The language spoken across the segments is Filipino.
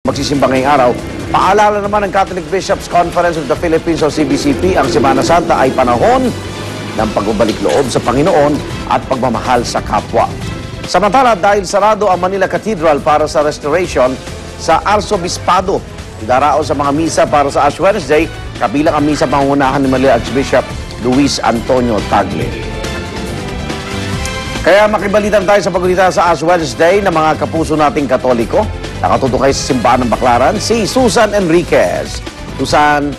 magsisimba ngayong araw. Paalala naman ng Catholic Bishops' Conference of the Philippines o CBCP, ang Semana Santa ay panahon ng pagbabalik loob sa Panginoon at pagmamahal sa kapwa. Samantala, dahil sarado ang Manila Cathedral para sa restoration sa Arsobispado, darao sa mga misa para sa Ash Wednesday, kabilang ang misa pangungunahan ni Manila Archbishop Luis Antonio Tagle. Kaya makibalitan tayo sa pagulita sa Ash Wednesday ng mga kapuso nating Katoliko. Nakatutok sa simbahan ng Baclaran, si Susan Enriquez. Susan.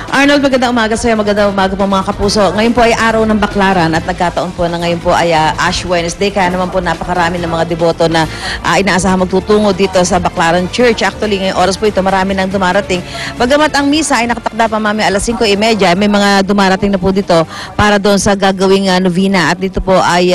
Arnold, magandang umaga sa'yo. Magandang umaga po mga kapuso. Ngayon po ay araw ng Baclaran at nagkataon po na ngayon po ay Ash Wednesday. Kaya naman po napakarami ng mga deboto na inaasahan magtutungo dito sa Baclaran Church. Actually, ngayong oras po ito, marami nang dumarating. Bagamat ang misa ay nakatakda pa mamaya alas 5:30, may mga dumarating na po dito para doon sa gagawing novena. At dito po ay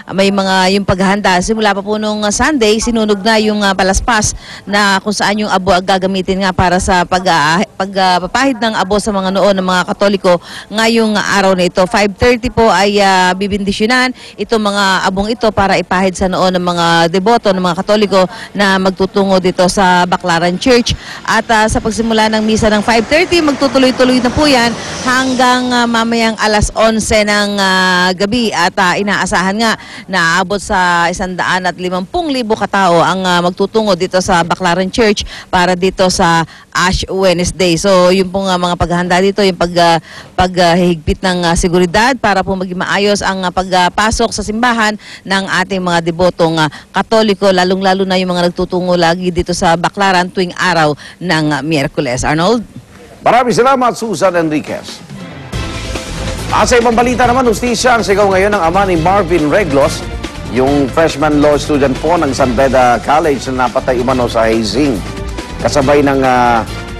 may mga yung paghahanda. Simula pa po nung Sunday, sinunog na yung palaspas na kung saan yung abo gagamitin nga para sa pagpapahid ng abo sa mga noon ng mga Katoliko ngayong araw na ito. 5:30 po ay bibindisyonan itong mga abong ito para ipahid sa noon ng mga deboto ng mga Katoliko na magtutungo dito sa Baclaran Church. At sa pagsimula ng misa ng 5:30, magtutuloy-tuloy na po yan hanggang mamayang alas 11 ng gabi. At inaasahan nga na aabot sa 150,000 katao ang magtutungo dito sa Baclaran Church para dito sa Ash Wednesday. So, yung pong mga paghahanda dito, yung paghihigpit ng seguridad para po maging maayos ang pagpasok sa simbahan ng ating mga debotong Katoliko, lalong-lalo na yung mga nagtutungo lagi dito sa Baclaran tuwing araw ng Miyerkules. Arnold? Maraming salamat, Susan Enriquez. Sa ibang balita naman, hustisya ang sigaw ngayon ng ama ni Marvin Reglos, yung freshman law student po ng San Beda College na napatay umano sa hazing. Kasabay ng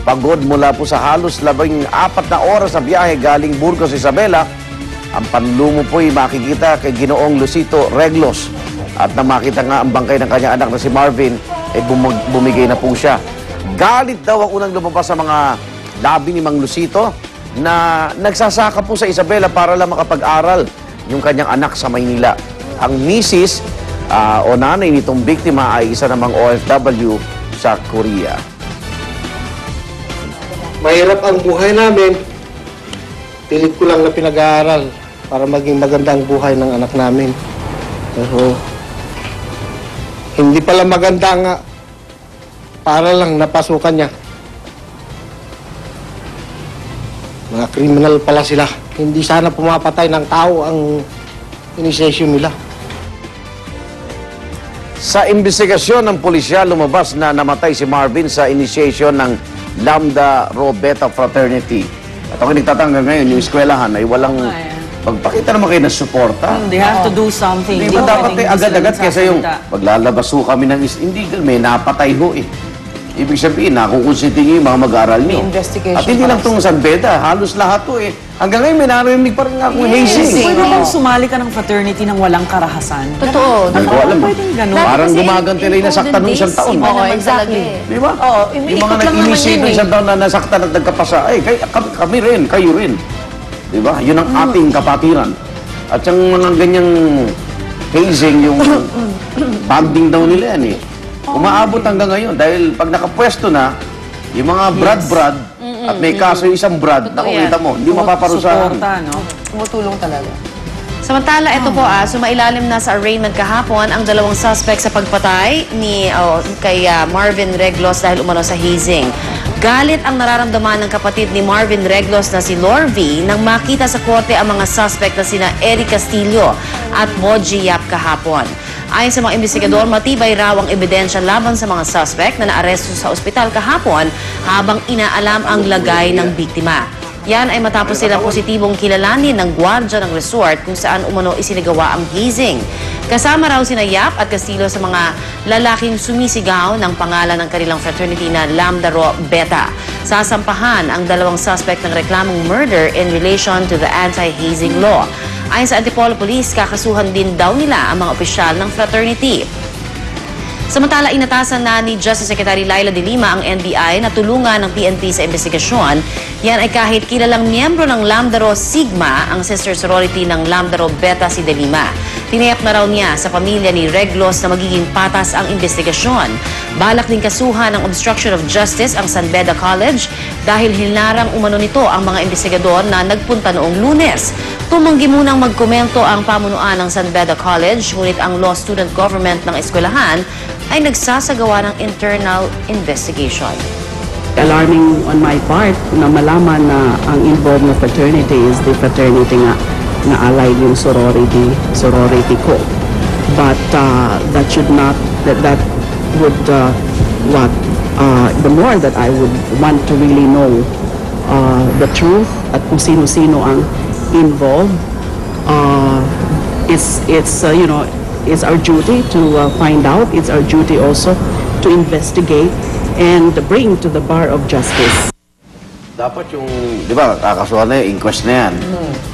pagod mula po sa halos 14 na oras na biyahe galing Burgos, Isabela, ang panlumo po ay makikita kay Ginoong Lucito Reglos. At na makita nga ang bangkay ng kanyang anak na si Marvin, bumigay na po siya. Galit daw ang unang lumabas sa mga labi ni Mang Lucito na nagsasaka po sa Isabela para lang makapag-aral yung kanyang anak sa Maynila. Ang misis o nanay nitong biktima ay isa namang OFW sa Korea. Mahirap ang buhay namin. Pilit ko lang na pinag-aaral para maging maganda ang buhay ng anak namin. Pero hindi pala maganda nga para lang napasukan niya. Mga kriminal pala sila. Hindi sana pumapatay ng tao ang initiation nila. Sa investigasyon ng pulisya, lumabas na namatay si Marvin sa initiation ng Lambda Rho Beta Fraternity. At ako nagtatangga ngayon, yung eskwelahan ay walang magpakita naman kayo ng suporta. They have to do something. Hindi ba dapat agad-agad kaysa yung maglalabas ho kami ng hindi may napatay ho eh. Ibig sabihin, nakukonsinti yung mga mag-aaral nyo. At hindi lang itong San Beda, halos lahat to eh. Hanggang ngayon, may narinig pa rin nga kung hazing. Pwede bang sumali ka ng fraternity ng walang karahasan? Totoo. Hindi ko alam. Pwedeng ganun. Parang gumaganti lang yung nasaktan ng isang taon. Oo, exactly. Di ba? Yung mga nag-initiate ng isang taon na nasaktan at nagkapasa, kami rin, kayo rin. Di ba? Yun ang ating kapatiran. At yung mga ganyang hazing, yung banding daw nila yan eh. Umaabot hanggang ngayon dahil pag nakapwesto na, yung mga brad at may kaso yung isang brad, nakukita mo, hindi mapaparusahan. Tumutulong talaga. Samantala, ito po sumailalim na sa arraignment kahapon ang dalawang suspect sa pagpatay kay Marvin Reglos dahil umano sa hazing. Galit ang nararamdaman ng kapatid ni Marvin Reglos na si Lorvie nang makita sa korte ang mga suspect na sina Eric Castillo at Moji Yap kahapon. Ayon sa mga investigador, matibay raw ang ebidensya laban sa mga suspect na naaresto sa ospital kahapon habang inaalam ang lagay ng biktima. Yan ay matapos silang positibong kilalanin ng gwardya ng resort kung saan umano isinagawa ang hazing. Kasama raw sina Yap at Castillo sa mga lalaking sumisigaw ng pangalan ng kanilang fraternity na Lambda Rho Beta. Sasampahan ang dalawang suspect ng reklamong murder in relation to the anti-hazing law. Ayon sa Antipolo Police, kakasuhan din daw nila ang mga opisyal ng fraternity. Samantala, inatasan na ni Justice Secretary Laila de Lima ang NBI na tulungan ng PNP sa investigasyon. Yan ay kahit kilalang miyembro ng Lambda Rho Sigma, ang sister sorority ng Lambda Rho Beta si de Lima. Tiniyak na raw niya sa pamilya ni Reglos na magiging patas ang investigasyon. Balak din kasuhan ng obstruction of justice ang San Beda College dahil hinarang umano nito ang mga investigador na nagpunta noong Lunes. Tumanggi munang magkomento ang pamunuan ng San Beda College, ngunit ang law student government ng eskwelahan ay nagsasagawa ng internal investigation. Alarming on my part na malaman na ang involved na fraternity is the fraternity nga allied yung sorority ko. But that should not, that would, the more that I would want to really know the truth at kung sino-sino ang involved, it's our duty to find out. It's our duty also to investigate and bring to the bar of justice. Dapat yung, di ba, kakasuhan na yung inquest na yan.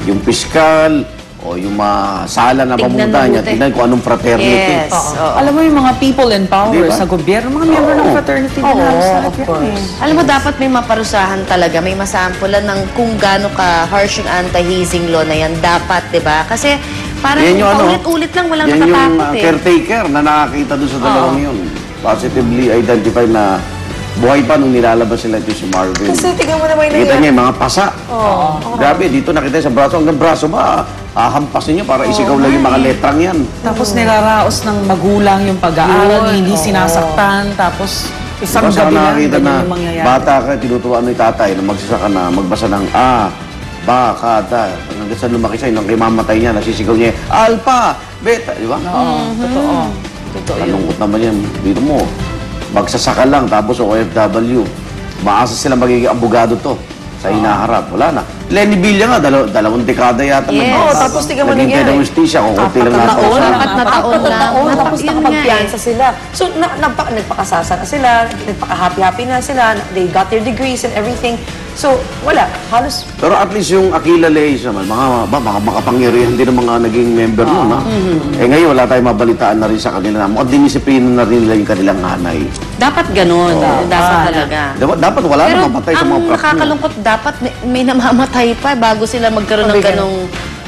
Yung piskal o yung sala na Tignan pamunta niya, mabuti. tignan kung anong fraternity. Yes. oo. Alam mo yung mga people in power Di ba? sa gobyerno, mga member ng fraternity din halos lahat yan eh. Alam mo, dapat may maparusahan talaga, may masampulan ng kung gaano ka-harsh yung anti-hazing law na yan. Dapat, di ba? Kasi parang Yan yung paulit-ulit lang, walang yan yung natatakot eh. caretaker na nakakita doon sa dalawang yun. Positively identified na buhay pa nung nilalabas sila ito si Marvin. Kasi tingnan mo naman Nakita niya yung mga pasa. Grabe, dito nakita sa braso. Hanggang braso ba? Hahampasin niyo para isigaw lang yung mga letrang yan. Tapos nilaraos ng magulang yung pag-aaral, hindi sinasaktan, tapos isang Basta gabi lang, nakakita na ganyan yung mangyayari. bata ka, tinuturuan ni tatay na magsasaka na magbasa ng bakata. Hanggang sa lumaki siya, nang kimamatay niya, nasisigaw niya, alpha, beta, di ba? Oo, totoo. Totoo yun. Kalungkot naman yan. Dito mo, magsasaka lang, tapos OFW. Maasa sila magiging abogado to sa hinaharap. Wala na. Lenny Villa nga, dalawang dekada yata. Yes. Oo, tapos tingnan mo Naging nangyari. ng justisya, kung konti lang nasa taon. siya. Apat na taon lang. Tapos Yun nga nakapagpiansa sila. So, nagpakasasa na sila, nagpaka-happy-happy na sila, they got their degrees and everything. So, wala. Halos, Pero at least yung Aquila Leis naman, mga makapangyarihan din ng mga naging member nun, ha? Eh ngayon, wala tayong mabalitaan na rin sa kanila. Mukhang dinisiplina na rin nila yung kanilang hanay. Dapat ganun. Dapat talaga. Dapat wala Pero na mamatay sa mga ang practice. nakakalungkot, dapat may namamatay pa bago sila magkaroon ng ganong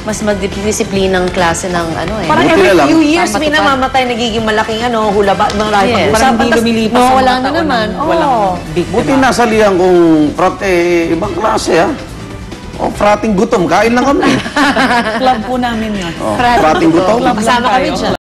mas madisiplinang klase ng ano eh. parang Buti every na lang. few years may Matupad. namamatay, nagiging malaking hula ba, mga Yes. pag-usapan. Parang hindi Tas lumilipas ang nawawala mga na taon naman. ng walang Oo. biktima. Buti nasalihan kung frat ibang klase, ha? O, frating gutom, kain lang kami. Club po namin yun. O, frating gutom. Kasama kami dyan.